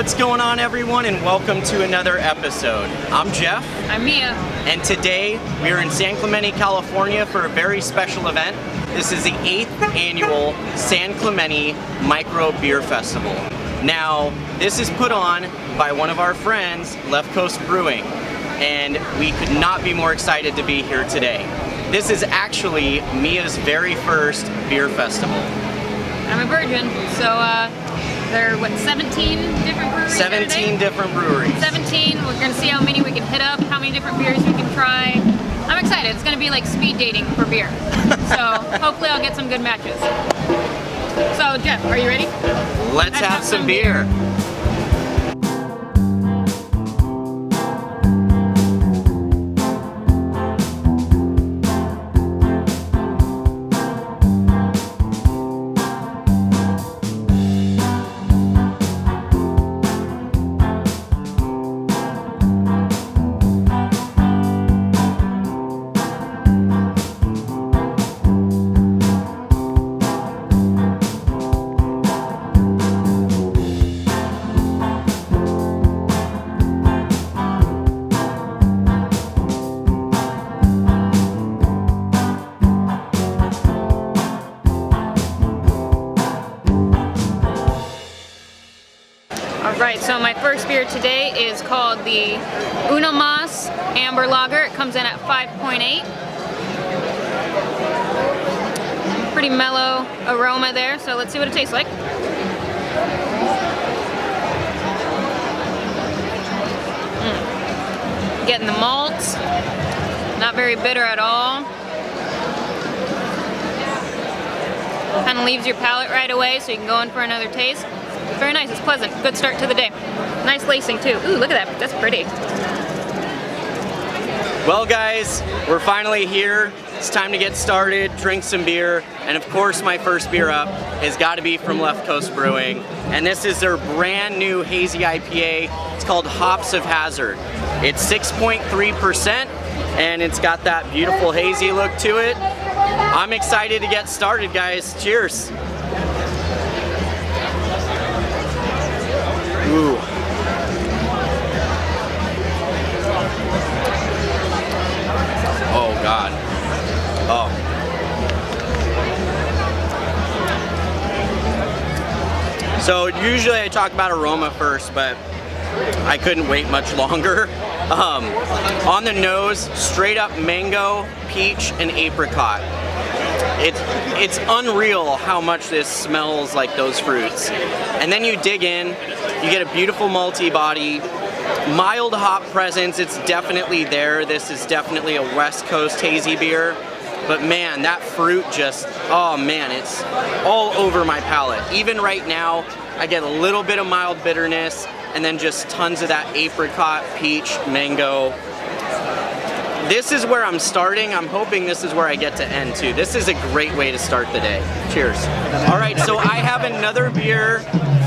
What's going on, everyone, and welcome to another episode. I'm Jeff. I'm Mia. And today we are in San Clemente, California for a very special event. This is the 8th annual San Clemente Micro Beer Festival. Now, this is put on by one of our friends, Coast Brewing, and we could not be more excited to be here today. This is actually Mia's very first beer festival. I'm a virgin, so there are, what, 17 different breweries? 17 different breweries. 17. We're going to see how many we can hit up, how many different beers we can try. I'm excited. It's going to be like speed dating for beer. So hopefully I'll get some good matches. So Jeff, are you ready? Let's have some beer. Alright, so my first beer today is called the Uno Mas Amber Lager. It comes in at 5.8. Pretty mellow aroma there, so let's see what it tastes like. Getting the malts, not very bitter at all. Kind of leaves your palate right away, so you can go in for another taste. Very nice, it's pleasant. Good start to the day. Nice lacing too. Ooh, look at that, that's pretty. Well guys, we're finally here. It's time to get started, drink some beer, and of course my first beer up has got to be from Coast Brewing. And this is their brand new hazy IPA. It's called Hops of Hazard. It's 6.3% and it's got that beautiful hazy look to it. I'm excited to get started, guys. Cheers. Ooh. Oh God. Oh. So usually I talk about aroma first, but I couldn't wait much longer. On the nose, straight up mango, peach, and apricot. It's unreal how much this smells like those fruits. And then you dig in, you get a beautiful malty body, mild hop presence, it's definitely there. This is definitely a West Coast hazy beer. But man, that fruit just, oh man, it's all over my palate. Even right now, I get a little bit of mild bitterness and then just tons of that apricot, peach, mango. This is where I'm starting. I'm hoping this is where I get to end too. This is a great way to start the day. Cheers. All right, so I have another beer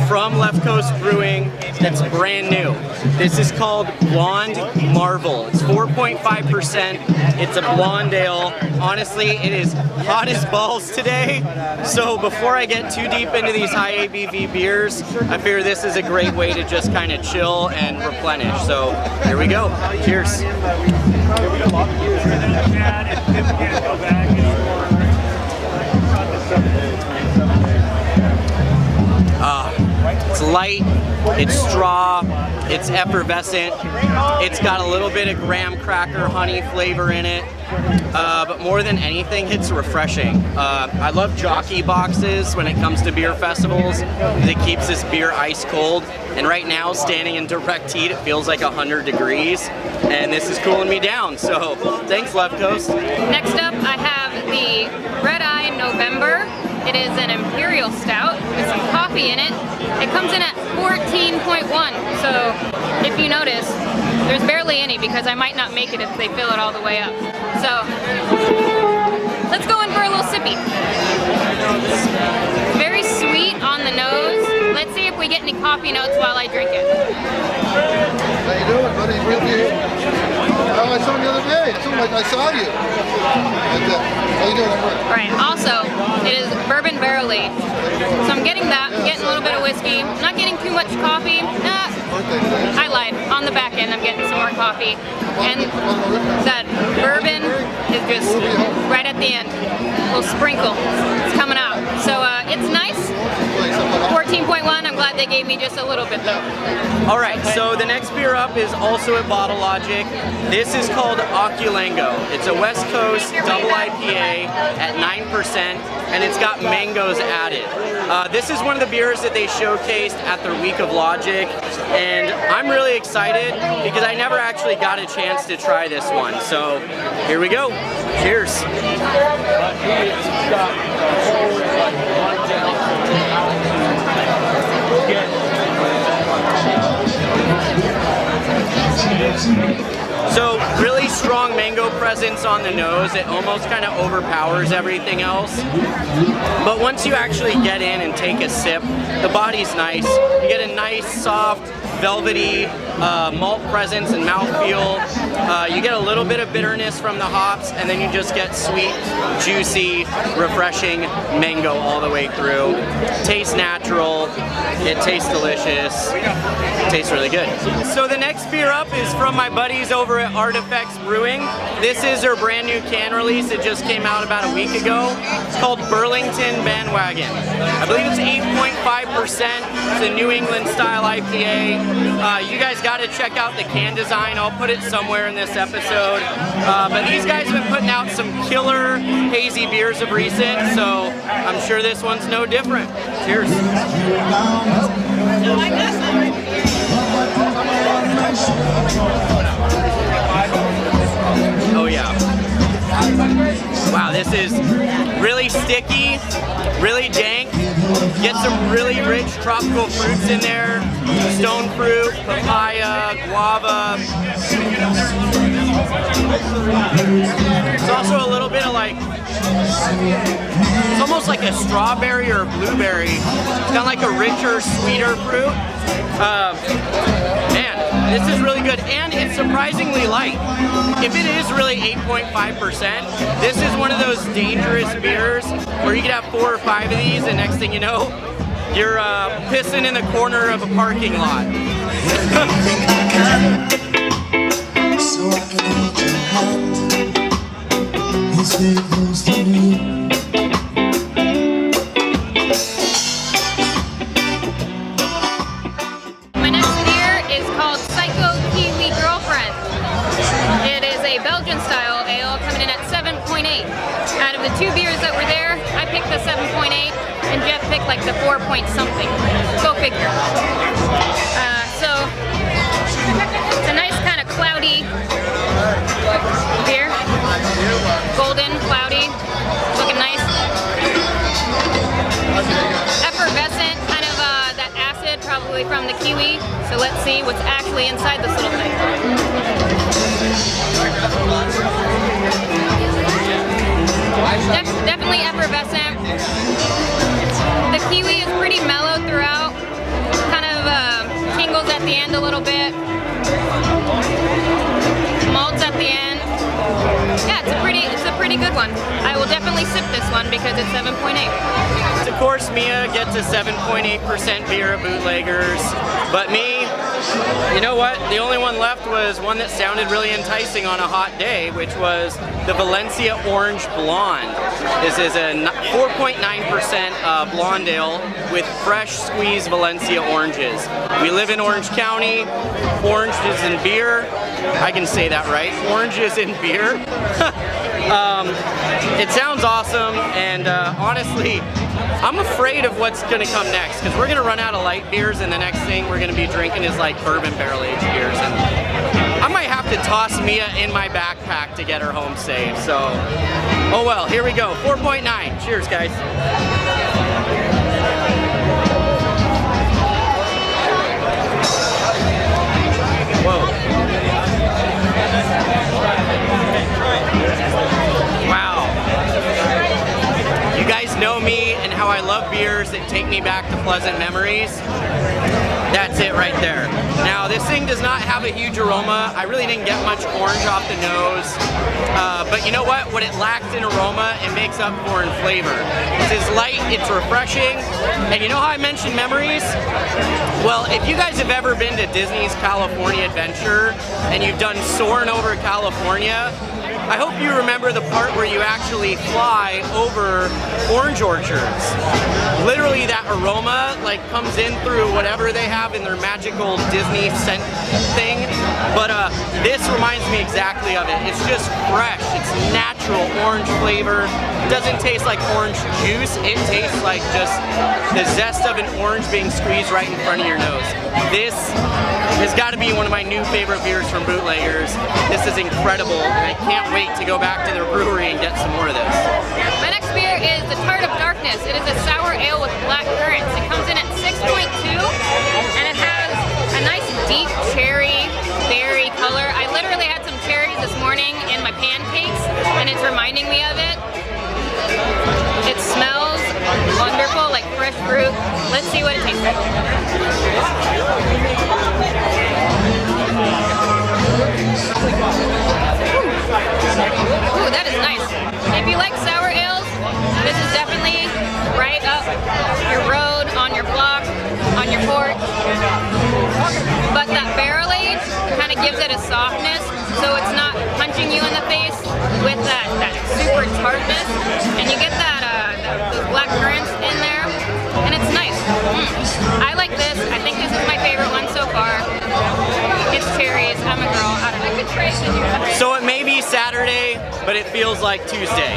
from Coast Brewing that's brand new. This is called Blonde Marvel. It's 4.5%. It's a blonde ale. Honestly, it is hot as balls today. So before I get too deep into these high ABV beers, I figure this is a great way to just kind of chill and replenish. So here we go. Cheers. It's light, it's straw, it's effervescent, it's got a little bit of graham cracker honey flavor in it, but more than anything, it's refreshing. I love jockey boxes when it comes to beer festivals because it keeps this beer ice cold, and right now, standing in direct heat, it feels like 100 degrees, and this is cooling me down, so thanks, Coast. Next up, I have the Red Eye November. It is an imperial stout with some coffee in it. It comes in at 14.1, so if you notice, there's barely any because I might not make it if they fill it all the way up. So let's go in for a little sippy. Very sweet on the nose. Let's see if we get any coffee notes while I drink it. How you doing, buddy? Good to hear. Oh, I saw him the other day. It seemed like I saw you. How you doing? All right. Also, it is bourbon barrel aged, so I'm getting that. I'm getting a little bit of whiskey. I'm not getting too much coffee. and I'm getting some more coffee. And that bourbon is just right at the end. A little sprinkle. It's coming out. So it's nice. 14.1. I'm glad they gave me just a little bit though. All right, so the next beer up is also at Bottle Logic. This is called Oculango. It's a West Coast double IPA at 9%, and it's got mangoes added. This is one of the beers that they showcased at their Week of Logic, and I'm really excited because I never actually got a chance to try this one. So here we go. Cheers. So really strong mango presence on the nose. It almost kind of overpowers everything else. But once you actually get in and take a sip, the body's nice. You get a nice, soft, velvety malt presence and mouthfeel. You get a little bit of bitterness from the hops, and then you just get sweet, juicy, refreshing mango all the way through. Tastes natural. It tastes delicious. It tastes really good. So the next beer up is from my buddies over at Artifacts Brewing. This is their brand new can release. It just came out about a week ago. It's called Burlington Bandwagon. I believe it's 8.5%. It's a New England style IPA. You guys got to check out the can design. I'll put it somewhere in this episode. But these guys have been putting out some killer hazy beers of recent, so I'm sure this one's no different. Cheers. Oh yeah. Wow, this is really sticky, really dank. Get some really rich tropical fruits in there. Stone fruit, papaya, guava. It's also a little bit of like, it's almost like a strawberry or a blueberry. It's kind of like a richer, sweeter fruit. Man, this is really good, and it's surprisingly light. If it is really 8.5%, this is one of those dangerous beers where you could have 4 or 5 of these, and next thing you know, you're pissing in the corner of a parking lot. So I can hold your hand and stay close to me. My next beer is called Psycho Kiwi Girlfriend. It is a Belgian style ale coming in at 7.8. Out of the 2 beers that were there, I picked the 7.8 and Jeff picked like the 4 point something. Go figure. So it's a nice kind of cloudy beer. Golden, cloudy, looking nice. Effervescent, kind of that acid probably from the kiwi. So let's see what's actually inside this little thing. Definitely effervescent. The kiwi is pretty mellow throughout. Kind of tingles at the end a little bit. Malts at the end. Yeah, it's a pretty good one. I will definitely sip this one because it's 7.8. Of course, Mia gets a 7.8% beer at Bootleggers, but me, you know what? The only one left was one that sounded really enticing on a hot day, which was the Valencia Orange Blonde. This is a 4.9% blonde ale with fresh squeezed Valencia oranges. We live in Orange County. Orange is in beer. I can say that right. Orange is in beer. It sounds awesome, and honestly, I'm afraid of what's going to come next, because we're going to run out of light beers, and the next thing we're going to be drinking is like bourbon barrel-aged beers. And I might have to toss Mia in my backpack to get her home safe. So, oh well, here we go. 4.9. Cheers, guys. Whoa. Wow. You guys know me and how I love beers that take me back to pleasant memories. That's it right there. Now this thing does not have a huge aroma. I really didn't get much orange off the nose. But you know what? What it lacked in aroma, it makes up for in flavor. It's light, it's refreshing. And you know how I mentioned memories? Well, if you guys have ever been to Disney's California Adventure and you've done soaring over California, I hope you remember the part where you actually fly over orange orchards. Literally that aroma like comes in through whatever they have in their magical Disney scent thing. But this reminds me exactly of it. It's just fresh, it's natural orange flavor. It doesn't taste like orange juice, it tastes like just the zest of an orange being squeezed right in front of your nose. This has got to be one of my new favorite beers from Bootleggers. This is incredible, and I can't wait to go back to their brewery and get some more of this. My next beer is the Tart of Darkness. It is a sour ale with black currants. It comes in at 6.2, and it has a nice deep cherry berry color. I literally had some cherries this morning in my pancakes, and it's reminding me of it. It smells wonderful, like fresh fruit. Let's see what it tastes like. Ooh, that is nice. If you like sour ales, this is definitely right up your road, on your block, on your porch. But that barrel age kind of gives it a softness, so it's not punching you in the face with that super tartness, and you get that those black currants in there, and it's nice. I like this. I think this is my favorite one so far. It's cherries. I'm a girl. I don't know. So it may be Saturday, but it feels like Tuesday.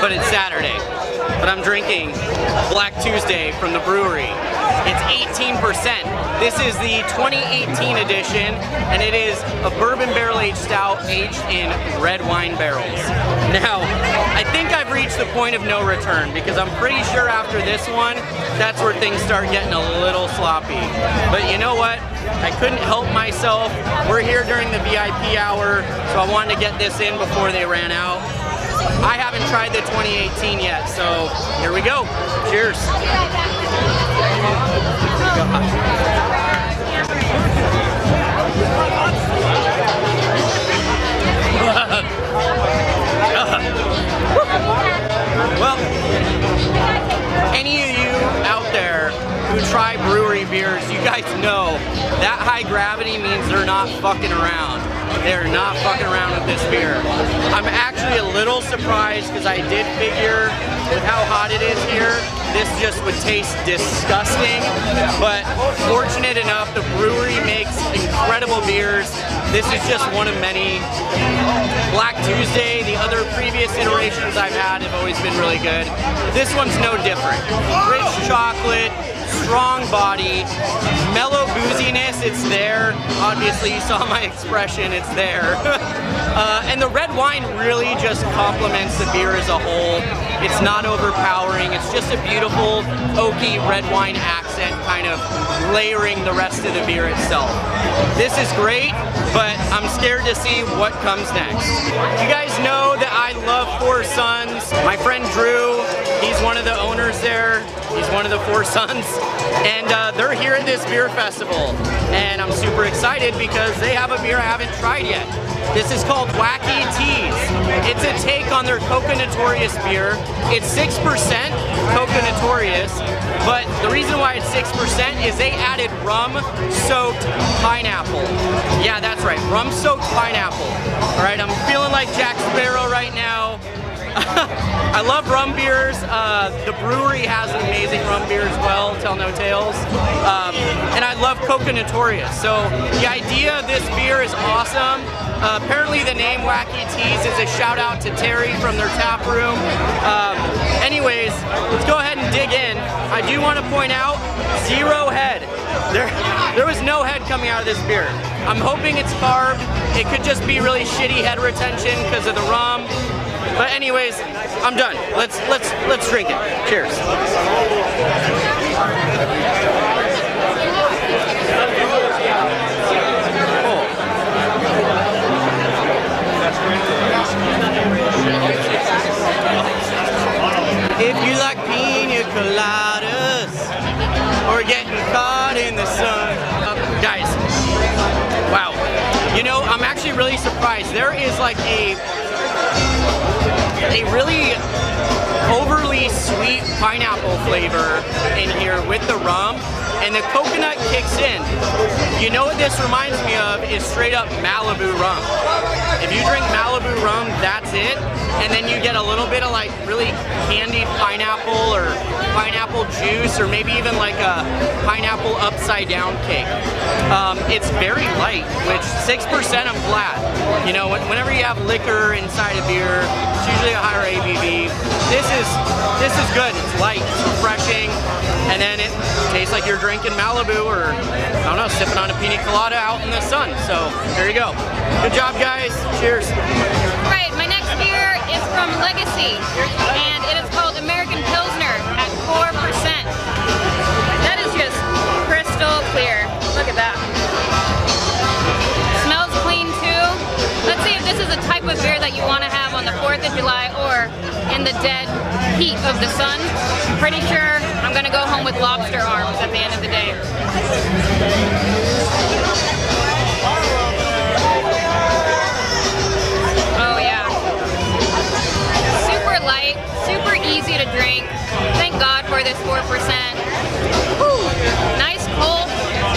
But it's Saturday. But I'm drinking Black Tuesday from the brewery. It's 18%. This is the 2018 edition, and it is a bourbon barrel-aged stout aged in red wine barrels. Now, I think I've reached the point of no return, because I'm pretty sure after this one, that's where things start getting a little sloppy. But you know what? I couldn't help myself. We're here during the VIP hour, so I wanted to get this in before they ran out. I haven't tried the 2018 yet, so here we go. Cheers. Well, any of you out there who try brewery beers, you guys know that high gravity means they're not fucking around. They're not fucking around with this beer. I'm actually a little surprised because I did figure with how hot it is here, this just would taste disgusting. But fortunate enough, the brewery makes incredible beers. This is just one of many. Black Tuesday, the other previous iterations I've had have always been really good. This one's no different. Rich chocolate, strong body, mellow booziness, it's there. Obviously you saw my expression, it's there. And the red wine really just complements the beer as a whole. It's not overpowering, it's just a beautiful oaky red wine accent kind of layering the rest of the beer itself. This is great, but I'm scared to see what comes next. You guys know that I love Four Sons. My friend Drew, he's one of the owners there. He's one of the Four Sons. And they're here at this beer festival. And I'm super excited because they have a beer I haven't tried yet. This is called Wacky Teas. It's a take on their Coca Notorious beer. It's 6% Coca Notorious, but the reason why it's 6% is they added rum-soaked pineapple. Yeah, that's right, rum-soaked pineapple. All right, I'm feeling like Jack Sparrow right now. I love rum beers. The brewery has an amazing rum beer as well, Tell No Tales. And I love Coca Notorious. So the idea of this beer is awesome. Apparently the name Wacky Teas is a shout out to Terry from their tap room. Anyways, let's go ahead and dig in. I do want to point out, zero head. There was no head coming out of this beer. I'm hoping it's carved. It could just be really shitty head retention because of the rum. But anyways, I'm done. Let's drink it. Cheers. If you like pina coladas or getting caught in the sun, there is like a really overly sweet pineapple flavor in here with the rum, and the coconut kicks in. You know what this reminds me of is straight up Malibu rum. If you drink Malibu rum, that's it. And then you get a little bit of like really candied pineapple or pineapple juice, or maybe even like a pineapple upside down cake. It's very light, which 6% I'm glad. You know, whenever you have liquor inside a beer, it's usually a higher ABV. This is good. It's light, it's refreshing, and then it tastes like you're drinking Malibu, or I don't know, sipping on a pina colada out in the sun. So there you go. Good job, guys. Cheers. Right, my next beer is from Legacy, and it is called American Pilsner at 4%. That is just crystal clear. Look at that. Smells clean too. Let's see if this is a type of beer that you want to have on the 4th of July or in the dead heat of the sun. Pretty sure I'm going to go home with lobster arms at the end of the day. Oh yeah. Super light, super easy to drink. Thank God for this 4%. Woo. Nice cold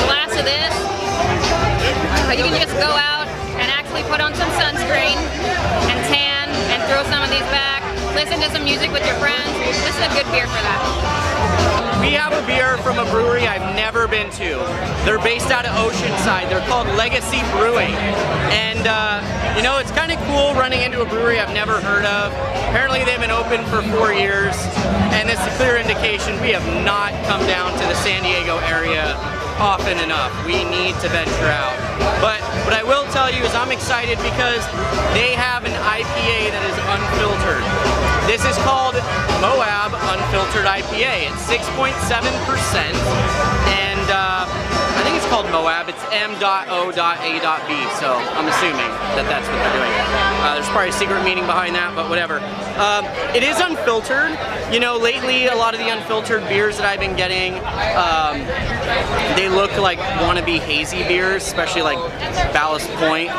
glass of this. You can just go out and actually put on some sunscreen and tan and throw some of these back. Listen to some music with your friends. This is a good beer for that. We have a beer from a brewery I've never been to. They're based out of Oceanside. They're called Legacy Brewing. And you know, it's kind of cool running into a brewery I've never heard of. Apparently they've been open for 4 years, and this is a clear indication we have not come down to the San Diego area often enough. We need to venture out. But what I will tell you is I'm excited because they have an IPA that is unfiltered. This is called Moab Unfiltered IPA. It's 6.7%, and I think it's called Moab. It's M.O.A.B, so I'm assuming that that's what they're doing. There's probably a secret meaning behind that, but whatever. It is unfiltered. You know, lately a lot of the unfiltered beers that I've been getting, they look like wannabe hazy beers, especially like Ballast Point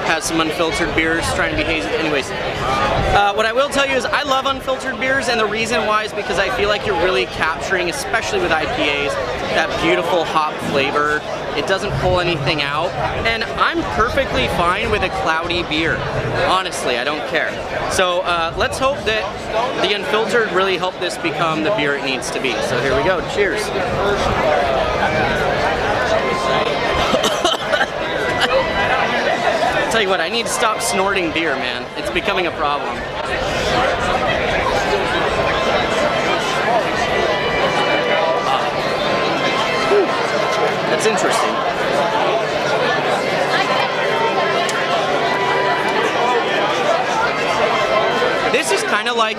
has some unfiltered beers trying to be hazy. Anyways, what I will tell you is I love unfiltered beers, and the reason why is because I feel like you're really capturing, especially with IPAs, that beautiful hop flavor. It doesn't pull anything out, and I'm perfectly fine with a cloudy beer. Honestly, I don't care. So let's hope that the unfiltered really help this become the beer it needs to be. So here we go. Cheers. I'll tell you what, I need to stop snorting beer, man. It's becoming a problem. That's interesting. This is kind of like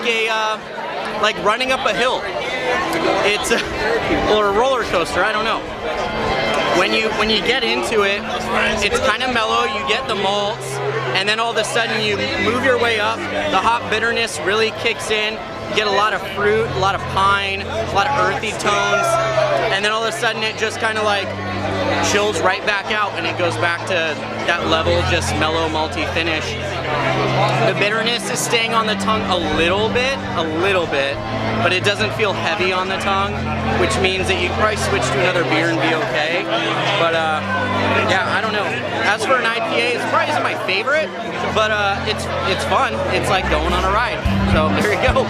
like running up a hill. It's or a roller coaster. I don't know. When you get into it, it's kind of mellow. You get the malts, and then all of a sudden you move your way up. The hop bitterness really kicks in. You get a lot of fruit, a lot of pine, a lot of earthy tones, and then all of a sudden it just kind of like chills right back out, and it goes back to that level, just mellow, malty finish. The bitterness is staying on the tongue a little bit, but it doesn't feel heavy on the tongue, which means that you can probably switch to another beer and be okay. But yeah, I don't know. As for an IPA, it probably isn't my favorite, but it's fun. It's like going on a ride. So there you go.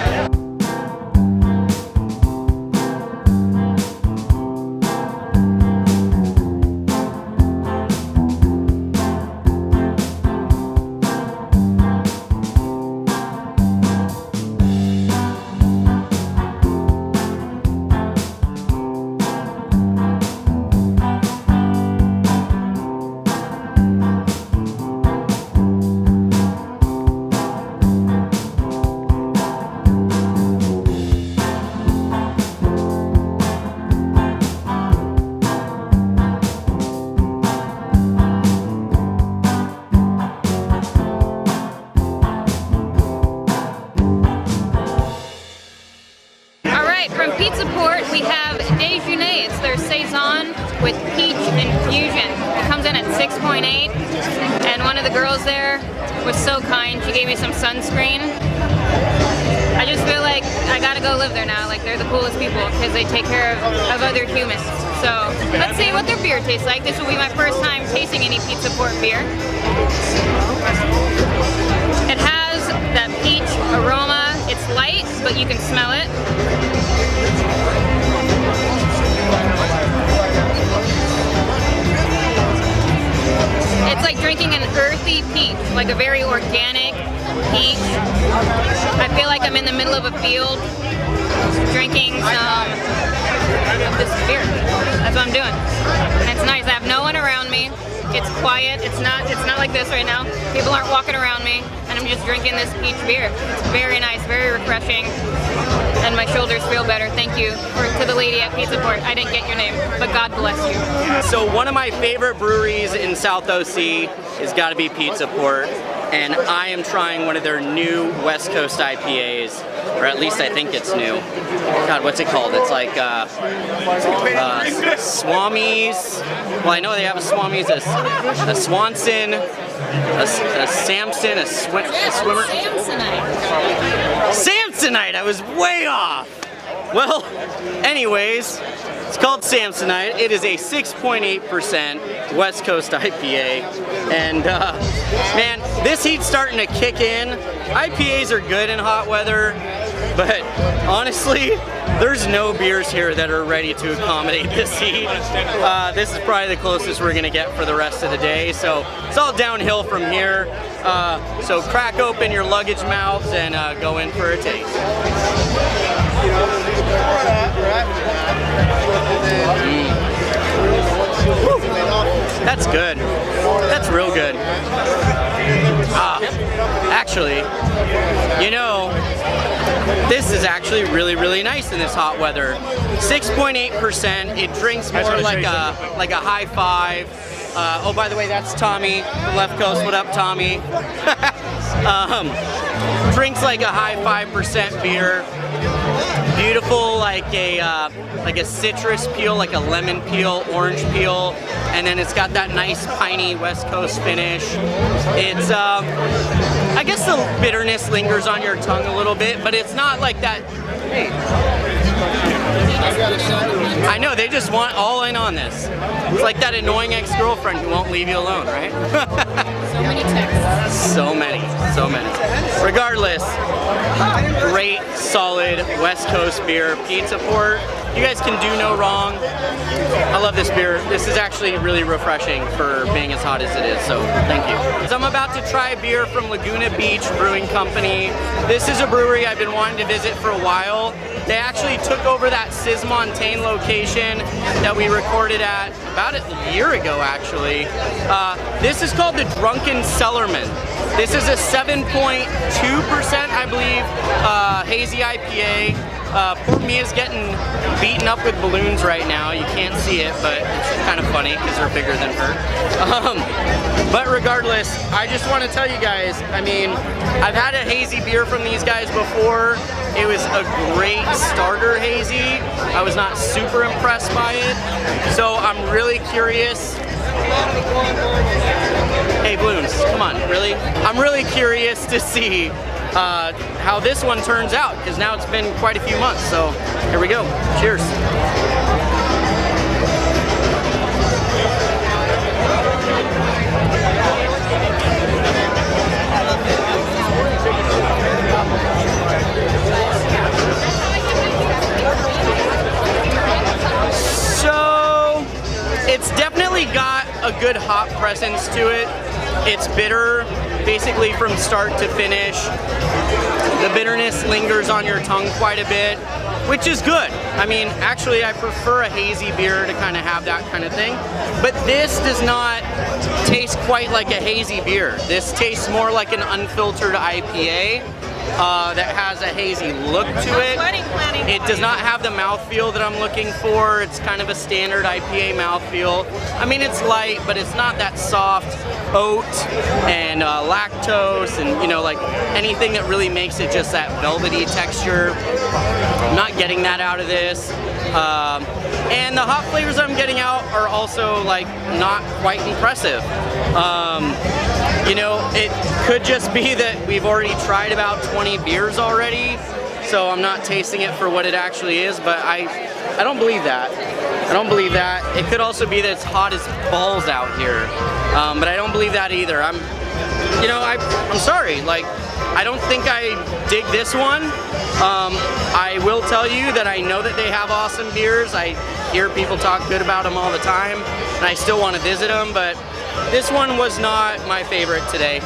girls there was so kind. She gave me some sunscreen. I just feel like I gotta go live there now. Like, they're the coolest people because they take care of other humans. So let's see what their beer tastes like. This will be my first time tasting any Pizza Port beer. It has that peach aroma. It's light, but you can smell it. It's like drinking an earthy peach, like a very organic peach. I feel like I'm in the middle of a field drinking some of this beer. That's what I'm doing. And it's nice. I have no one around me. It's quiet. It's not like this right now. People aren't walking around me, and I'm just drinking this peach beer. It's very nice, very refreshing, and my shoulders feel better. Thank you to the lady at Pizza Port. I didn't get your name, but God bless you. So one of my favorite breweries in South OC has got to be Pizza Port, and I am trying one of their new West Coast IPAs, or at least I think it's new. God, what's it called? It's like Swami's. Well, I know they have a Swami's, a Swanson, a Samson, a Swimmer. Samsonite! I was way off! Well, anyways, it's called Samsonite. It is a 6.8% West Coast IPA. And man, this heat's starting to kick in. IPAs are good in hot weather, but honestly, there's no beers here that are ready to accommodate this heat. This is probably the closest we're gonna get for the rest of the day. So it's all downhill from here. So crack open your luggage mouths and go in for a taste. Woo. That's good. That's real good. Actually, you know, this is actually really, really nice in this hot weather. 6.8%. It drinks more like a high five. Oh, by the way, that's Tommy, the Left Coast. What up, Tommy? Drinks like a high 5% beer. Beautiful, like a citrus peel, like a lemon peel, orange peel, and then it's got that nice piney West Coast finish. It's, I guess the bitterness lingers on your tongue a little bit, but it's not like that. Hey. I know, they just want all in on this. It's like that annoying ex-girlfriend who won't leave you alone, right? So many texts. So many. Regardless, great, solid West Coast beer, Pizza Port. You guys can do no wrong. I love this beer. This is actually really refreshing for being as hot as it is, so thank you. So I'm about to try a beer from Laguna Beach Brewing Company. This is a brewery I've been wanting to visit for a while. They actually took over that Sis-Montaigne location that we recorded at about a year ago, actually. This is called the Drunken Cellarman. This is a 7.2%, I believe, hazy IPA. Poor Mia's getting beaten up with balloons right now. You can't see it, but it's kind of funny because they're bigger than her. But regardless, I just want to tell you guys, I mean, I've had a hazy beer from these guys before. It was a great starter hazy. I was not super impressed by it. So I'm really curious. Hey, balloons, come on, really? I'm really curious to see how this one turns out, because now it's been quite a few months. So here we go. Cheers. So it's definitely got a good hop presence to it. It's bitter, basically from start to finish. The bitterness lingers on your tongue quite a bit, which is good. I mean, actually, I prefer a hazy beer to kind of have that kind of thing. But this does not taste quite like a hazy beer. This tastes more like an unfiltered IPA. That has a hazy look to it. It does not have the mouthfeel that I'm looking for. It's kind of a standard IPA mouthfeel. I mean, it's light, but it's not that soft oat and lactose and, you know, like anything that really makes it just that velvety texture. I'm not getting that out of this. And the hop flavors I'm getting out are also like not quite impressive. You know, it could just be that we've already tried about 20 beers already, so I'm not tasting it for what it actually is, but I don't believe that. I don't believe that. It could also be that it's hot as balls out here, but I don't believe that either. I'm sorry, like, I don't think I dig this one. I will tell you that I know that they have awesome beers. I hear people talk good about them all the time, and I still want to visit them, but this one was not my favorite today.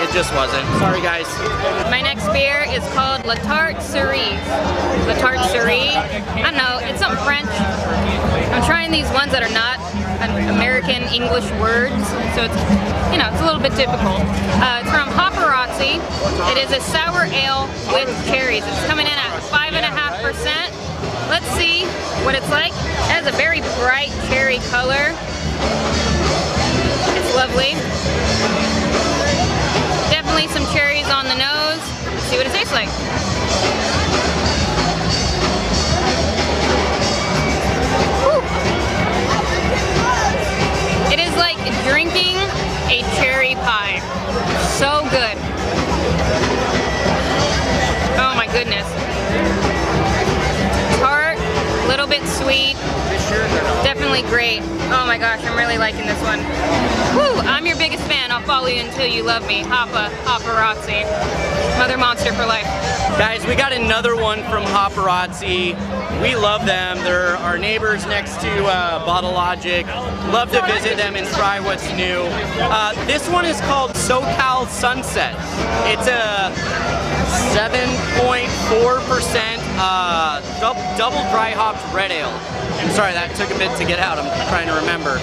It just wasn't. Sorry, guys. My next beer is called La Tarte Cerise. La Tarte Cerise. I don't know, it's something French. I'm trying these ones that are not American English words, so it's, you know, it's a little bit difficult. It's from Paparazzi. It is a sour ale with cherries. It's coming in at 5.5%. Let's see what it's like. It has a very bright cherry color. It's lovely. Definitely some cherries on the nose. Let's see what it tastes like. Whew. It is like drinking a cherry pie. So good. Oh my goodness. Tart, a little bit sweet. Definitely great. Oh my gosh, I'm really liking this one. Woo! I'm your biggest fan. I'll follow you until you love me. Paparazzi. Mother Monster for life. Guys, we got another one from Paparazzi. We love them. They're our neighbors next to Bottle Logic. Love to visit them and try what's new. This one is called SoCal Sunset. It's a 7.4% double dry hopped red ale. I'm sorry, that took a bit to get out. I'm trying to remember.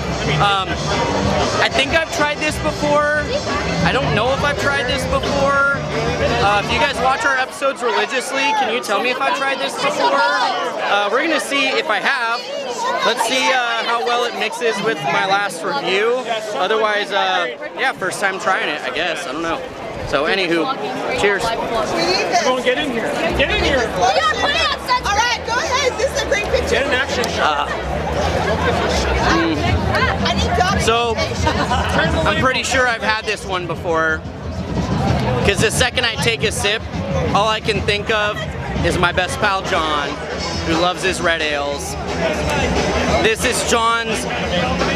I think I've tried this before. I don't know if I've tried this before. If you guys watch our episodes religiously, can you tell me if I've tried this before? We're gonna see if I have. Let's see how well it mixes with my last review. Otherwise, yeah, first time trying it, I guess. I don't know. So anywho, cheers. Come on, get in here. Get in here. All right, go ahead. This is a great picture. Get an action shot. I need dogs. So, I'm pretty sure I've had this one before, because the second I take a sip, all I can think of is my best pal John, who loves his red ales. This is John's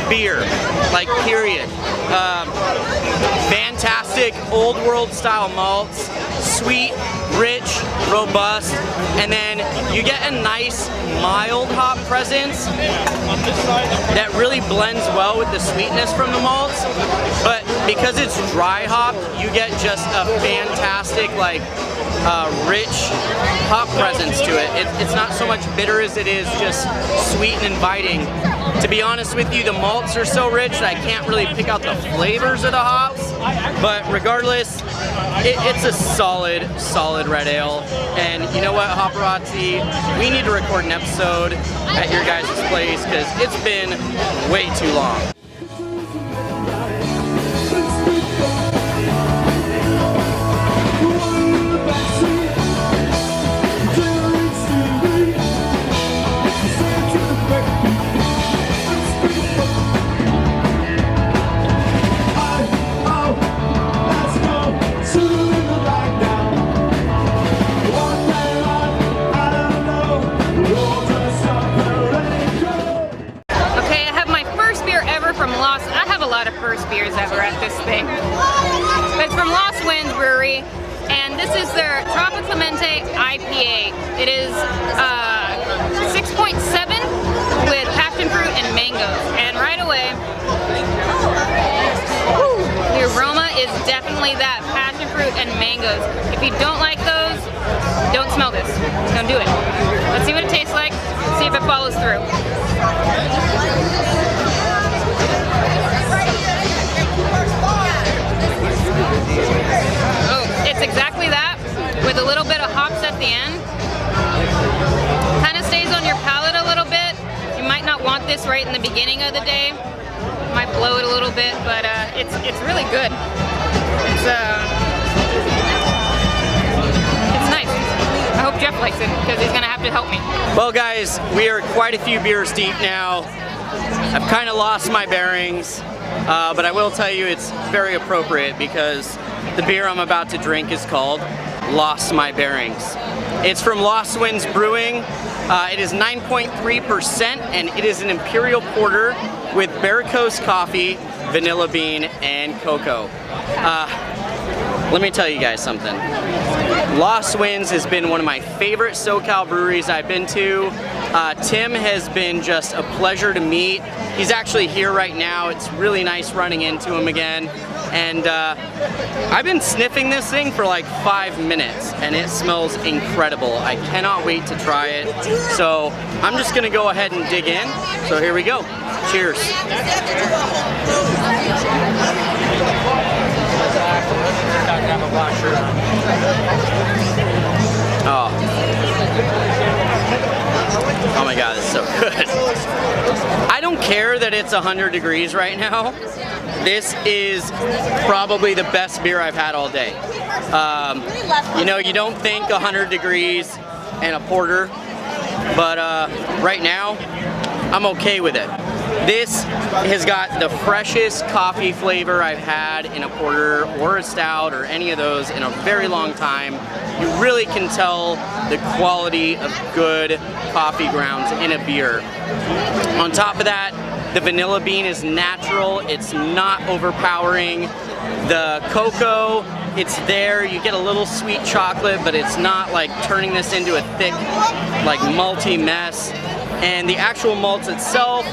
beer, like period. Fantastic old world style malts, sweet, rich, robust, and then you get a nice mild hop presence that really blends well with the sweetness from the malts. But because it's dry hopped, you get just a fantastic, like, rich hop presence to it. It's not so much bitter as it is just sweet and inviting. To be honest with you, the malts are so rich that I can't really pick out the flavors of the hops, but regardless, it's a solid red ale. And you know what, Paparazzi, we need to record an episode at your guys' place because it's been way too long. Beers ever at this thing. It's from Brewery, and this is their San Clemente IPA. It is 6.7 with passion fruit and mangoes. And right away, the aroma is definitely that passion fruit and mangoes. If you don't like those, don't smell this. Don't do it. Let's see what it tastes like. See if it follows through. Oh, it's exactly that, with a little bit of hops at the end. Kind of stays on your palate a little bit. You might not want this right in the beginning of the day. Might blow it a little bit, but it's really good. It's nice. I hope Jeff likes it, because he's gonna have to help me. Well guys, we are quite a few beers deep now. I've kind of lost my bearings. but I will tell you it's very appropriate because the beer I'm about to drink is called Lost My Bearings. It's from Coast Brewing. It is 9.3% and it is an imperial porter with Coast coffee, vanilla bean, and cocoa. Let me tell you guys something. Lost Winds has been one of my favorite SoCal breweries I've been to. Tim has been just a pleasure to meet. He's actually here right now. It's really nice running into him again. And I've been sniffing this thing for like 5 minutes and it smells incredible. I cannot wait to try it. So I'm just gonna go ahead and dig in. So here we go. Cheers. Oh my god, it's so good. I don't care that it's 100 degrees right now. This is probably the best beer I've had all day. You know, you don't think 100 degrees and a porter, but right now, I'm okay with it. This has got the freshest coffee flavor I've had in a porter or a stout or any of those in a very long time. You really can tell the quality of good coffee grounds in a beer. On top of that, the vanilla bean is natural, it's not overpowering. The cocoa, it's there, you get a little sweet chocolate, but it's not like turning this into a thick, like malty mess. And the actual malt itself,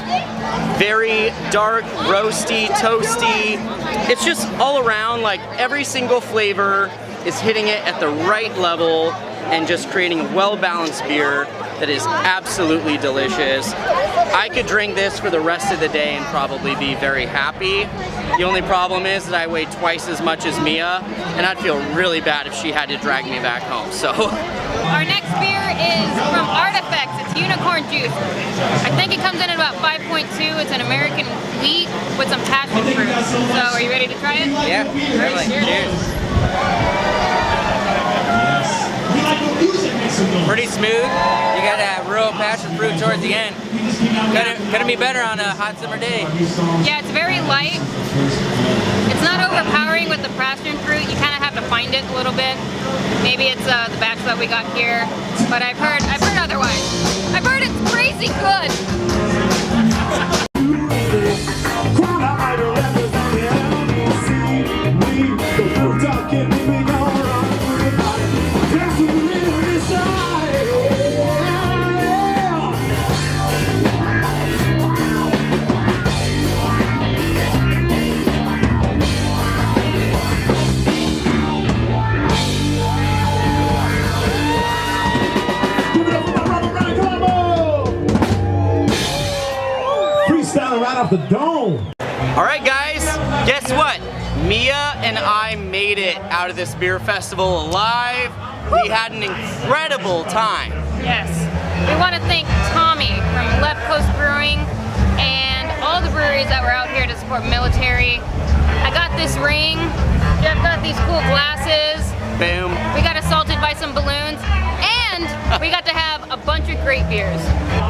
very dark, roasty, toasty. It's just all around, like every single flavor is hitting it at the right level and just creating a well-balanced beer that is absolutely delicious. I could drink this for the rest of the day and probably be very happy. The only problem is that I weigh twice as much as Mia, and I'd feel really bad if she had to drag me back home, so. Our next beer is from Artifacts. It's unicorn juice. I think it comes in at about 5.2. It's an American wheat with some passion fruit. So are you ready to try it? Yeah, really. Cheers. Pretty smooth. You got that real passion fruit towards the end. Couldn't be better on a hot summer day. Yeah, it's very light. It's not overpowering with the passion fruit. You kind of have to find it a little bit. Maybe it's the batch that we got here, but I've heard otherwise. I've heard it's crazy good. Right off the dome. All right, guys, guess what? Mia and I made it out of this beer festival alive. We had an incredible time. Yes. We want to thank Tommy from Coast Brewing and all the breweries that were out here to support military. I got this ring. Jeff got these cool glasses. Boom. We got assaulted by some balloons. And we got to have a bunch of great beers.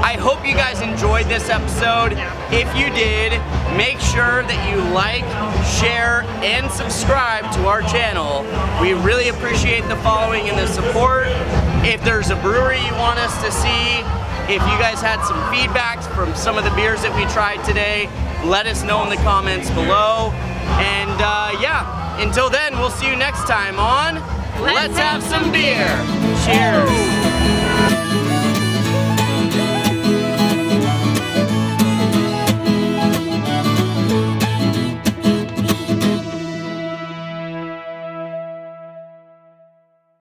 I hope you guys enjoyed this episode. If you did, make sure that you like, share, and subscribe to our channel. We really appreciate the following and the support. If there's a brewery you want us to see, if you guys had some feedback from some of the beers that we tried today, let us know in the comments below. And yeah, until then, we'll see you next time on Let's Have Some Beer. Cheers.